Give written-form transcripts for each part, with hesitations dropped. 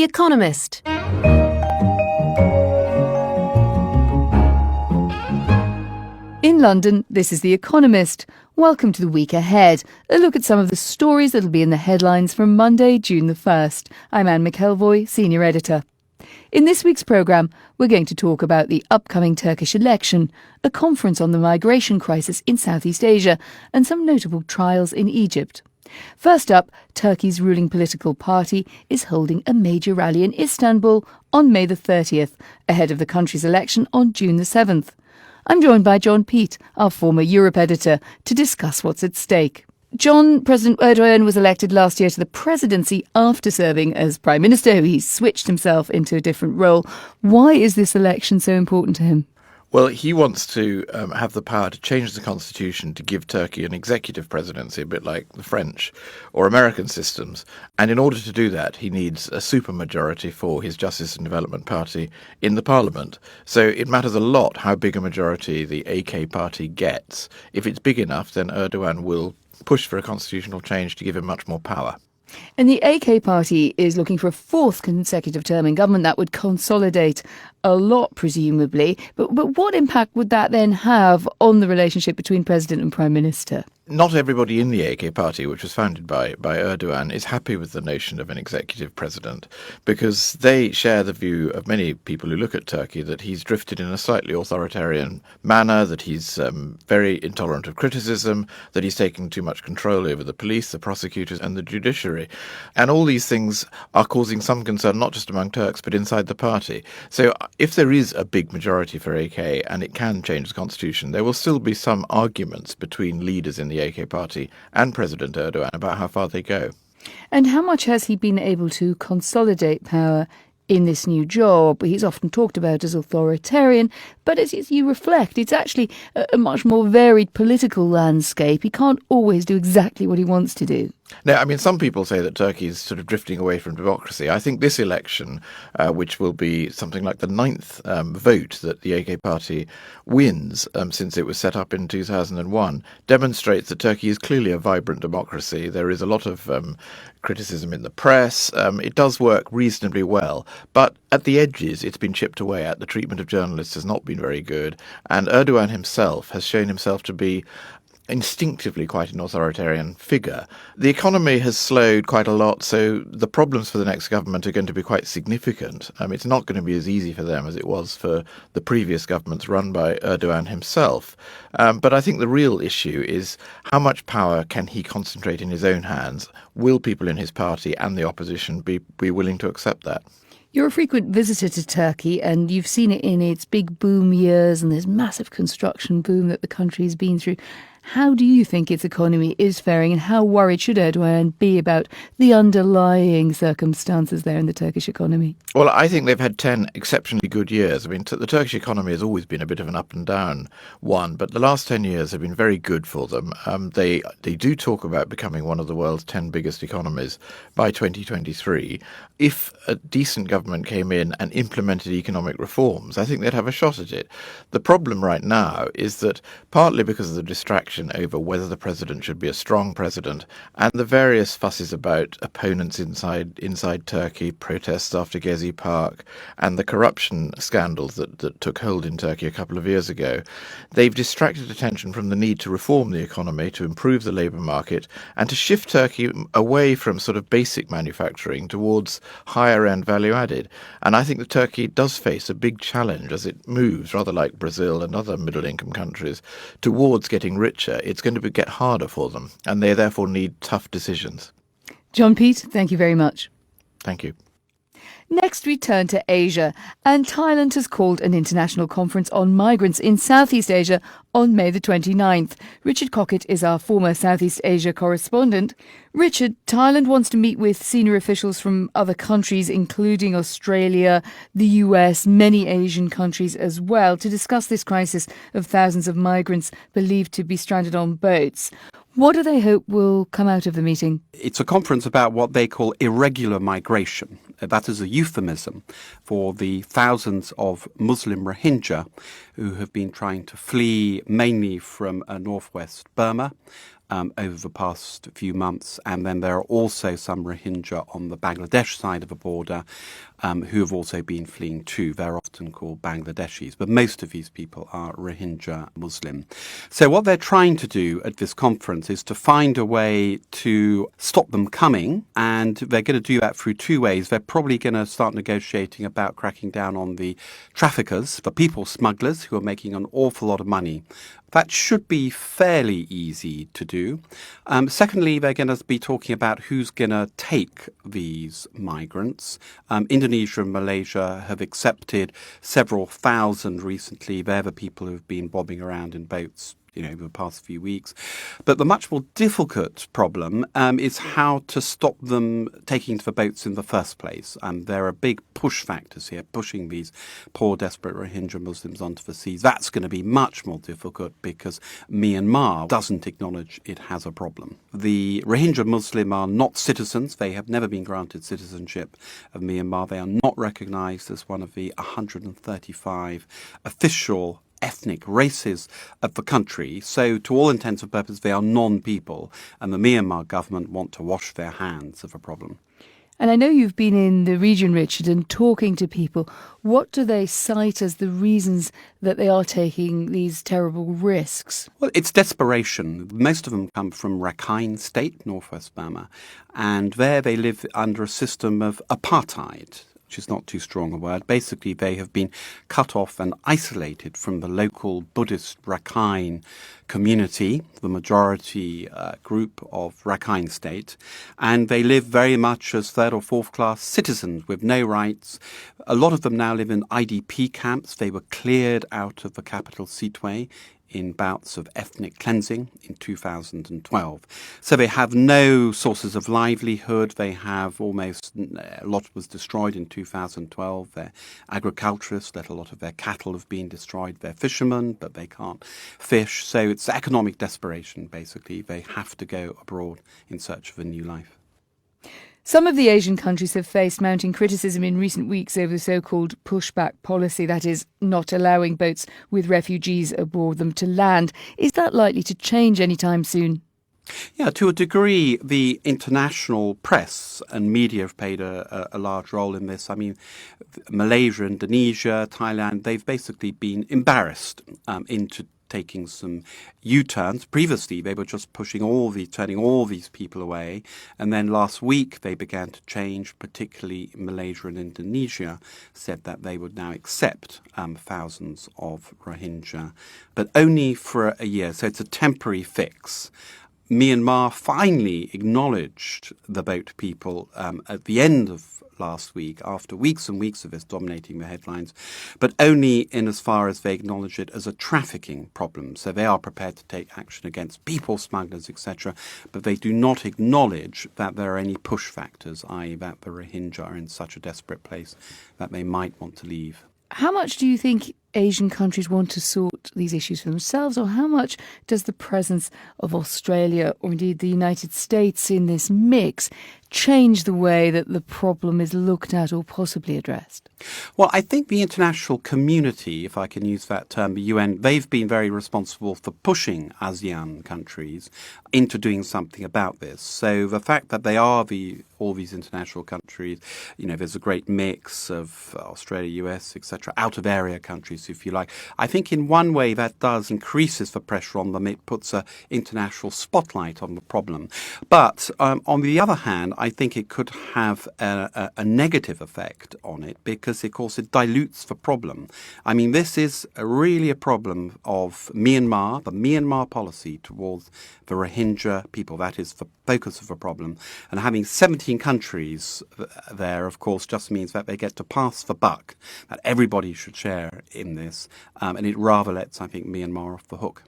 Economist. In London, this is The Economist. Welcome to the week ahead. A look at some of the stories that'll be in the headlines from Monday, June the 1st. I'm Anne McElvoy, Senior Editor. In this week's programme, we're going to talk about the upcoming Turkish election, a conference on the migration crisis in Southeast Asia, and some notable trials in Egypt. First up, Turkey's ruling political party is holding a major rally in Istanbul on May the 30th, ahead of the country's election on June the 7th. I'm joined by John Peet, our former Europe editor, to discuss what's at stake. John, President Erdogan was elected last year to the presidency after serving as Prime Minister. He's switched himself into a different role. Why is this election so important to him? Well, he wants to have the power to change the constitution to give Turkey an executive presidency, a bit like the French or American systems. And in order to do that, he needs a supermajority for his Justice and Development Party in the parliament. So it matters a lot how big a majority the AK party gets. If it's big enough, then Erdogan will push for a constitutional change to give him much more power. And the AK party is looking for a fourth consecutive term in government. That would consolidate a lot, presumably. But what impact would that then have on the relationship between President and Prime Minister? Not everybody in the AK party, which was founded by Erdogan, is happy with the notion of an executive president, because they share the view of many people who look at Turkey that he's drifted in a slightly authoritarian manner, that he's very intolerant of criticism, that he's taking too much control over the police, the prosecutors and the judiciary. And all these things are causing some concern, not just among Turks, but inside the party. So if there is a big majority for AK and it can change the constitution, there will still be some arguments between leaders in the AK party and President Erdogan about how far they go. And how much has he been able to consolidate power in this new job? He's often talked about as authoritarian, but as you reflect, it's actually a much more varied political landscape. He can't always do exactly what he wants to do. No, I mean, some people say that Turkey is sort of drifting away from democracy. I think this election, which will be something like the ninth vote that the AK party wins since it was set up in 2001, demonstrates that Turkey is clearly a vibrant democracy. There is a lot of criticism in the press. It does work reasonably well, but at the edges it's been chipped away at. The treatment of journalists has not been very good, and Erdogan himself has shown himself to be instinctively quite an authoritarian figure. The economy has slowed quite a lot, so the problems for the next government are going to be quite significant. It's not going to be as easy for them as it was for the previous governments run by Erdogan himself. But I think the real issue is how much power can he concentrate in his own hands? Will people in his party and the opposition be willing to accept that? You're a frequent visitor to Turkey, and you've seen it in its big boom years and this massive construction boom that the country's been through. How do you think its economy is faring, and how worried should Erdogan be about the underlying circumstances there in the Turkish economy? Well, I think they've had 10 exceptionally good years. I mean, the Turkish economy has always been a bit of an up and down one, but the last 10 years have been very good for them. They do talk about becoming one of the world's 10 biggest economies by 2023. If a decent government came in and implemented economic reforms, I think they'd have a shot at it. The problem right now is that partly because of the distraction over whether the president should be a strong president and the various fusses about opponents inside Turkey, protests after Gezi Park and the corruption scandals that took hold in Turkey a couple of years ago, they've distracted attention from the need to reform the economy, to improve the labour market and to shift Turkey away from sort of basic manufacturing towards higher end value added. And I think that Turkey does face a big challenge as it moves, rather like Brazil and other middle income countries, towards getting richer. It's going to get harder for them, and they therefore need tough decisions. John Peet, thank you very much. Thank you. Next, we turn to Asia, and Thailand has called an international conference on migrants in Southeast Asia on May the 29th. Richard Cockett is our former Southeast Asia correspondent. Richard, Thailand wants to meet with senior officials from other countries, including Australia, the US, many Asian countries as well, to discuss this crisis of thousands of migrants believed to be stranded on boats. What do they hope will come out of the meeting? It's a conference about what they call irregular migration. That is a euphemism for the thousands of Muslim Rohingya who have been trying to flee mainly from northwest Burma over the past few months. And then there are also some Rohingya on the Bangladesh side of the border who have also been fleeing too. They're often called Bangladeshis, but most of these people are Rohingya Muslim. So what they're trying to do at this conference is to find a way to stop them coming, and they're going to do that through two ways. They're probably going to start negotiating about cracking down on the traffickers, the people smugglers who are making an awful lot of money. That should be fairly easy to do. Secondly, they're going to be talking about who's going to take these migrants. Indonesia and Malaysia have accepted several thousand recently. They're the people who've been bobbing around in boats over the past few weeks. But the much more difficult problem is how to stop them taking to the boats in the first place. There are big push factors here, pushing these poor, desperate Rohingya Muslims onto the seas. That's going to be much more difficult because Myanmar doesn't acknowledge it has a problem. The Rohingya Muslim are not citizens. They have never been granted citizenship of Myanmar. They are not recognized as one of the 135 official ethnic races of the country. So to all intents and purposes, they are non-people, and the Myanmar government want to wash their hands of a problem. And I know you've been in the region, Richard, and talking to people. What do they cite as the reasons that they are taking these terrible risks? Well, it's desperation. Most of them come from Rakhine State, northwest Burma, and there they live under a system of apartheid, which is not too strong a word. Basically, they have been cut off and isolated from the local Buddhist Rakhine community, the majority group of Rakhine State, and they live very much as third or fourth class citizens with no rights. A lot of them now live in IDP camps. They were cleared out of the capital, Sittwe, in bouts of ethnic cleansing in 2012. So they have no sources of livelihood. They have a lot was destroyed in 2012. They're agriculturists, let a lot of their cattle have been destroyed. They're fishermen, but they can't fish. So it's economic desperation, basically. They have to go abroad in search of a new life. Some of the Asian countries have faced mounting criticism in recent weeks over the so-called pushback policy, that is, not allowing boats with refugees aboard them to land. Is that likely to change anytime soon? Yeah, to a degree, the international press and media have played a large role in this. I mean, Malaysia, Indonesia, Thailand, they've basically been embarrassed into taking some U-turns. Previously, they were just turning all these people away. And then last week, they began to change, particularly Malaysia and Indonesia, said that they would now accept thousands of Rohingya, but only for a year. So it's a temporary fix. Myanmar finally acknowledged the boat people at the end of last week, after weeks and weeks of this dominating the headlines, but only in as far as they acknowledge it as a trafficking problem. So they are prepared to take action against people smugglers, etc., but they do not acknowledge that there are any push factors, i.e. that the Rohingya are in such a desperate place that they might want to leave. How much do you think Asian countries want to sort these issues for themselves, or how much does the presence of Australia or indeed the United States in this mix change the way that the problem is looked at or possibly addressed? Well, I think the international community, if I can use that term, the UN, they've been very responsible for pushing ASEAN countries into doing something about this. So the fact that they are all these international countries, there's a great mix of Australia, US, etc., out-of-area countries, if you like. I think in one way that increases the pressure on them. It puts an international spotlight on the problem. But on the other hand, I think it could have a negative effect on it because, of course, it dilutes the problem. I mean, this is really a problem of Myanmar, the Myanmar policy towards the Rohingya people. That is the focus of the problem. And having 17 countries there, of course, just means that they get to pass the buck, that everybody should share in this. And it rather lets, I think, Myanmar off the hook.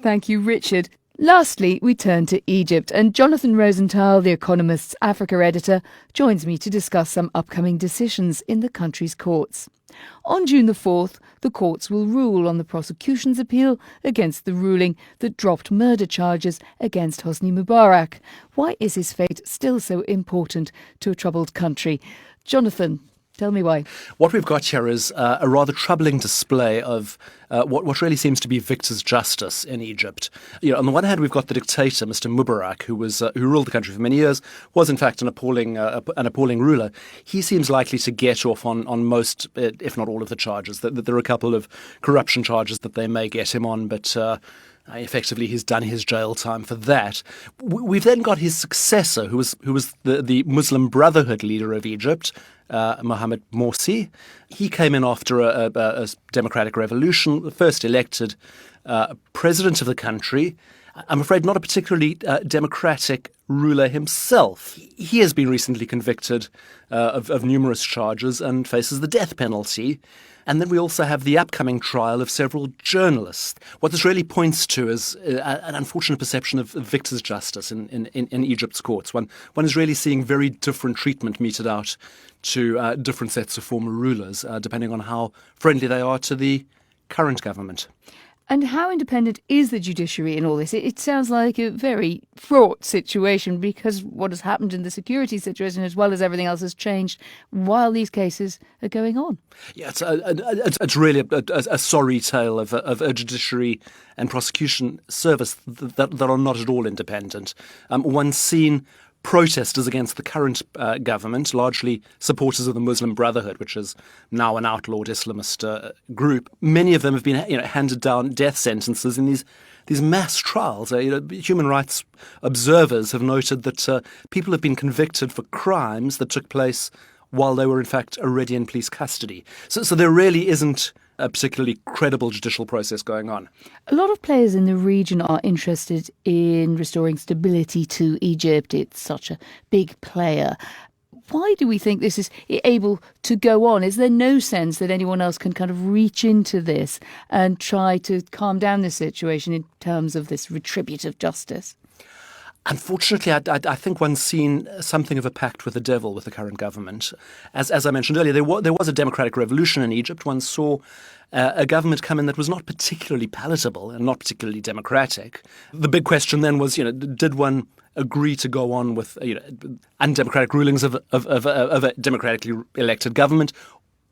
Thank you, Richard. Lastly, we turn to Egypt, and Jonathan Rosenthal, The Economist's Africa editor, joins me to discuss some upcoming decisions in the country's courts. On June the 4th, the courts will rule on the prosecution's appeal against the ruling that dropped murder charges against Hosni Mubarak. Why is his fate still so important to a troubled country? Jonathan. Tell me why. What we've got here is a rather troubling display of what really seems to be victor's justice in Egypt. On the one hand, we've got the dictator, Mr. Mubarak, who ruled the country for many years, was in fact an appalling ruler. He seems likely to get off on most, if not all, of the charges. That there are a couple of corruption charges that they may get him on, but effectively, he's done his jail time for that. We've then got his successor, who was the Muslim Brotherhood leader of Egypt, Mohamed Morsi. He came in after a democratic revolution, the first elected president of the country. I'm afraid not a particularly democratic ruler himself. He has been recently convicted of numerous charges and faces the death penalty. And then we also have the upcoming trial of several journalists. What this really points to is an unfortunate perception of victor's justice in Egypt's courts. One is really seeing very different treatment meted out to different sets of former rulers, depending on how friendly they are to the current government. And how independent is the judiciary in all this? It sounds like a very fraught situation because what has happened in the security situation as well as everything else has changed while these cases are going on. Yeah, it's really a sorry tale of a judiciary and prosecution service that are not at all independent. One's seen protesters against the current government, largely supporters of the Muslim Brotherhood, which is now an outlawed Islamist group. Many of them have been handed down death sentences in these mass trials. Human rights observers have noted that people have been convicted for crimes that took place while they were in fact already in police custody. So there really isn't a particularly credible judicial process going on. A lot of players in the region are interested in restoring stability to Egypt. It's such a big player. Why do we think this is able to go on? Is there no sense that anyone else can kind of reach into this and try to calm down the situation in terms of this retributive justice? Unfortunately, I think one's seen something of a pact with the devil with the current government. As I mentioned earlier, there was a democratic revolution in Egypt. One saw a government come in that was not particularly palatable and not particularly democratic. The big question then was, did one agree to go on with undemocratic rulings of a democratically elected government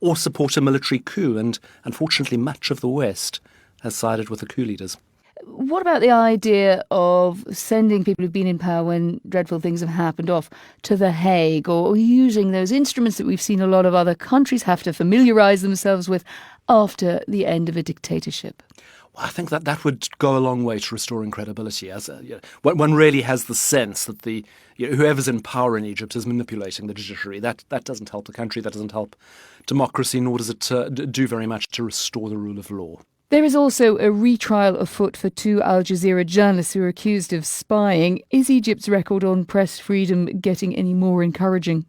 or support a military coup? And unfortunately, much of the West has sided with the coup leaders. What about the idea of sending people who've been in power when dreadful things have happened off to The Hague, or using those instruments that we've seen a lot of other countries have to familiarise themselves with after the end of a dictatorship? Well, I think that would go a long way to restoring credibility. As one really has the sense that whoever's in power in Egypt is manipulating the judiciary. That doesn't help the country. That doesn't help democracy, nor does it do very much to restore the rule of law. There is also a retrial afoot for 2 Al Jazeera journalists who are accused of spying. Is Egypt's record on press freedom getting any more encouraging?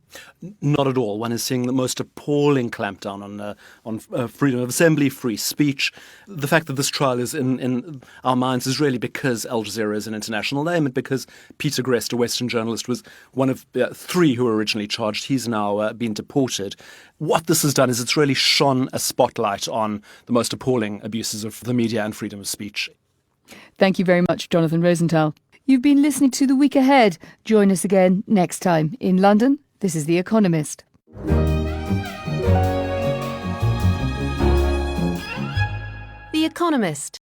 Not at all. One is seeing the most appalling clampdown on freedom of assembly, free speech. The fact that this trial is in our minds is really because Al Jazeera is an international name and because Peter Grest, a Western journalist, was one of 3 who were originally charged. He's now been deported. What this has done is it's really shone a spotlight on the most appalling abuses of the media and freedom of speech. Thank you very much, Jonathan Rosenthal. You've been listening to The Week Ahead. Join us again next time. In London, this is The Economist. The Economist.